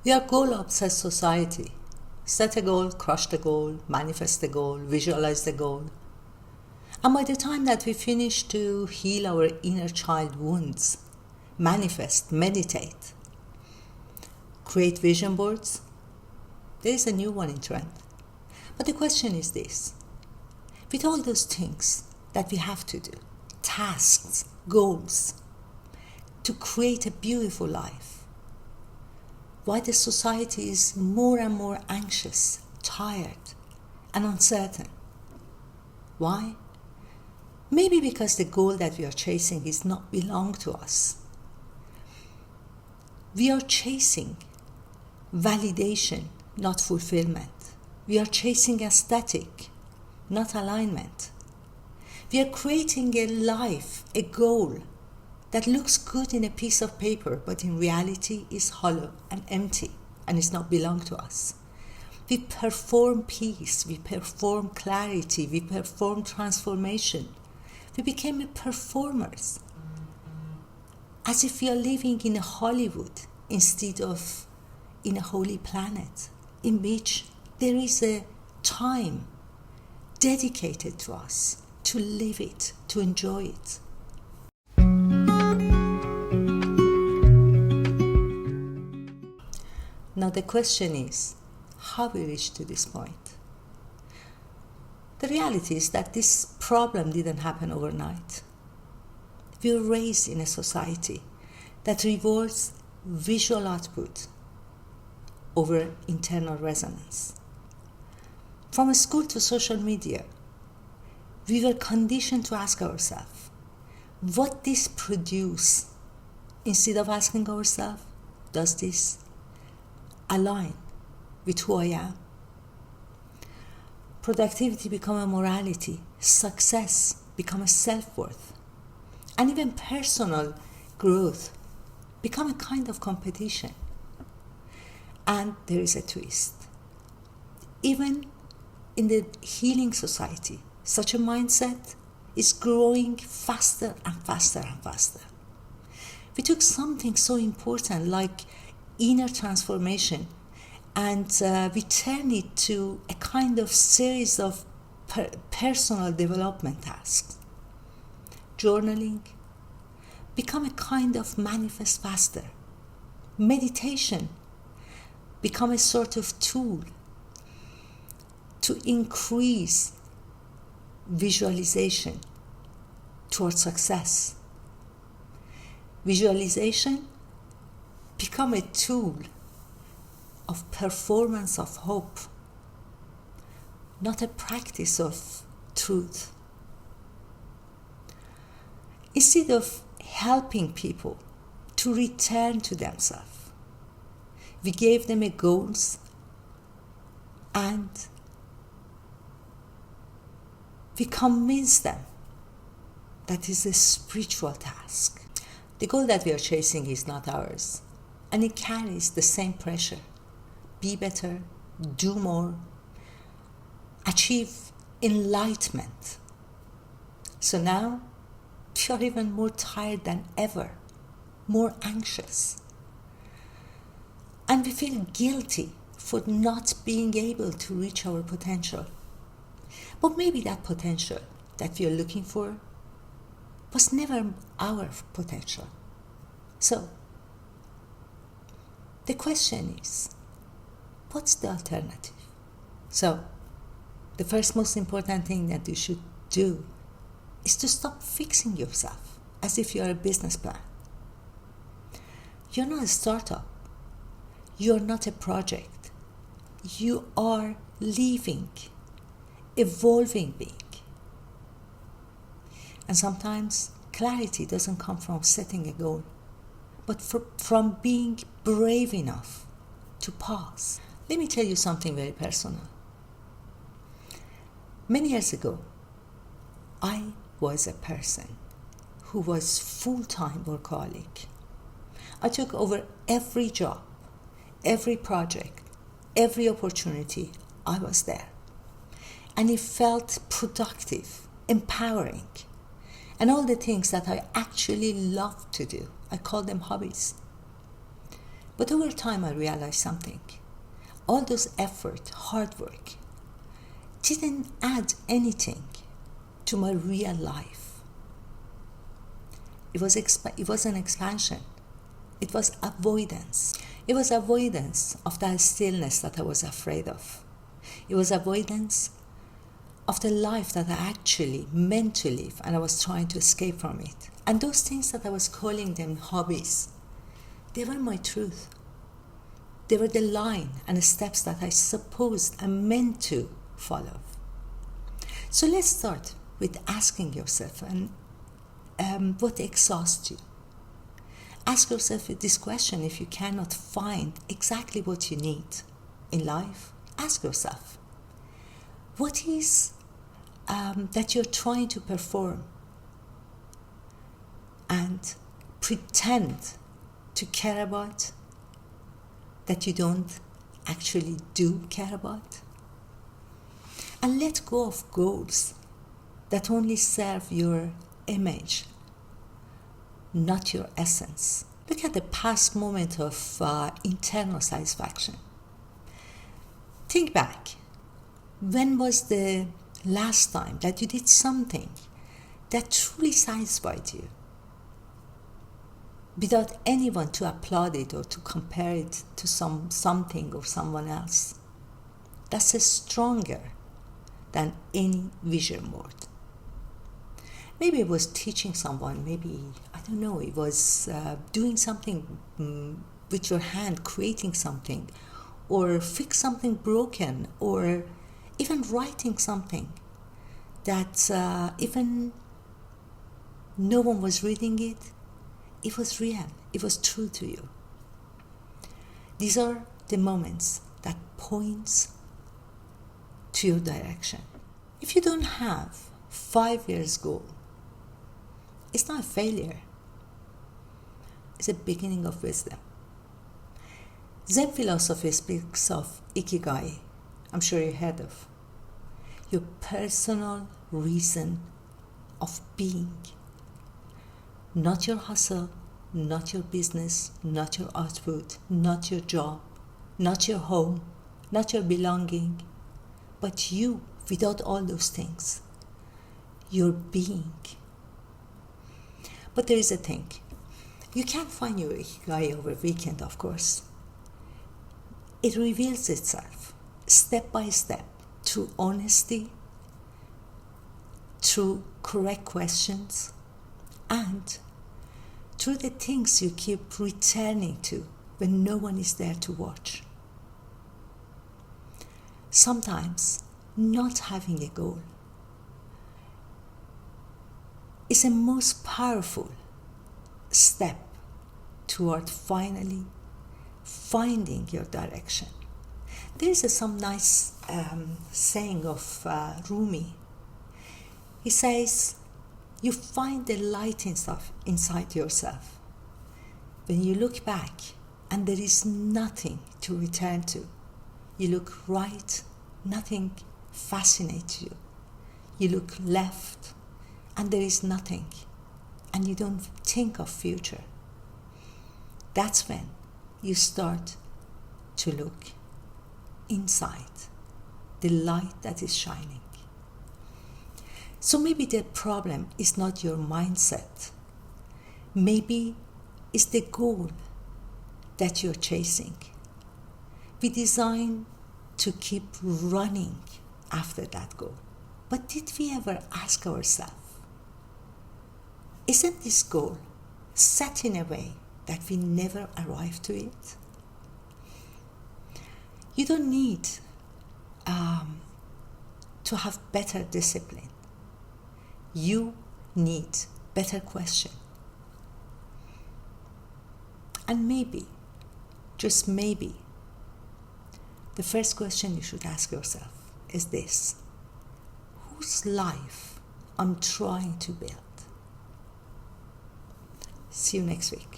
We are goal-obsessed society. Set a goal, crush the goal, manifest the goal, visualize the goal. And by the time that we finish to heal our inner child wounds, manifest, meditate, create vision boards, there is a new one in trend. But the question is this: with all those things that we have to do, tasks, goals, to create a beautiful life, why the society is more and more anxious, tired, and uncertain? Why? Maybe because the goal that we are chasing is not belong to us. We are chasing validation, not fulfillment. We are chasing aesthetic, not alignment. We are creating a life, a goal that looks good in a piece of paper, but in reality is hollow and empty and is not belong to us. We perform peace, we perform clarity, we perform transformation. We became performers, as if we are living in a Hollywood instead of in a holy planet in which there is a time dedicated to us to live it, to enjoy it. Now the question is, how we reach to this point? The reality is that this problem didn't happen overnight. We were raised in a society that rewards visual output over internal resonance. From school to social media, we were conditioned to ask ourselves, what this produce? Instead of asking ourselves, does this align with who I am? Productivity become a morality, success become a self-worth, and even personal growth become a kind of competition. And there is a twist. Even in the healing society, such a mindset is growing faster and faster and faster. We took something so important like inner transformation and we turn it to a kind of series of personal development tasks. Journaling become a kind of manifest faster. Meditation become a sort of tool to increase visualization towards success. Visualization become a tool of performance of hope, not a practice of truth. Instead of helping people to return to themselves, we gave them a goals and we convinced them that is a spiritual task. The goal that we are chasing is not ours, and it carries the same pressure. Be better, do more, achieve enlightenment. So now we are even more tired than ever, more anxious. And we feel guilty for not being able to reach our potential. But maybe that potential that we are looking for was never our potential. So, the question is, what's the alternative? So, the first most important thing that you should do is to stop fixing yourself as if you are a business plan. You're not a startup. You're not a project. You are living, evolving being. And sometimes clarity doesn't come from setting a goal, but from being brave enough to pause. Let me tell you something very personal. Many years ago, I was a person who was full-time workaholic. I took over every job, every project, every opportunity. I was there. And it felt productive, empowering. And all the things that I actually love to do, I call them hobbies. But over time I realized something. All those effort, hard work, didn't add anything to my real life. It was an expansion. It was avoidance. It was avoidance of that stillness that I was afraid of. It was avoidance of the life that I actually meant to live, and I was trying to escape from it. And those things that I was calling them hobbies, they were my truth. They were the line and the steps that I supposed and meant to follow. So let's start with asking yourself what exhausts you. Ask yourself this question. If you cannot find exactly what you need in life, ask yourself, what is that you're trying to perform and pretend to care about that you don't actually do care about? And let go of goals that only serve your image, not your essence. Look at the past moment of internal satisfaction. Think back. When was the last time that you did something that truly satisfied you, without anyone to applaud it or to compare it to something or someone else? That's stronger than any vision board. Maybe it was teaching someone, maybe, I don't know, it was doing something with your hand, creating something, or fix something broken, or even writing something that even no one was reading it, it was real, it was true to you. These are the moments that points to your direction. If you don't have 5 years goal, it's not a failure. It's a beginning of wisdom. Zen philosophy speaks of ikigai. I'm sure you heard of. Your personal reason of being. Not your hustle, not your business, not your output, not your job, not your home, not your belonging, but you without all those things. Your being. But there is a thing. You can't find your ikigai over weekend, of course. It reveals itself step by step through honesty, through correct questions, and through the things you keep returning to when no one is there to watch. Sometimes not having a goal is a most powerful step toward finally finding your direction. There is some nice saying of Rumi. He says, you find the light inside yourself when you look back and there is nothing to return to. You look right, nothing fascinates you. You look left and there is nothing, and you don't think of future. That's when you start to look inside the light that is shining. So maybe the problem is not your mindset. Maybe it's the goal that you're chasing. We designed to keep running after that goal. But did we ever ask ourselves, isn't this goal set in a way that we never arrive to it? You don't need to have better discipline. You need better question. And maybe, just maybe, the first question you should ask yourself is this: whose life I'm trying to build? See you next week.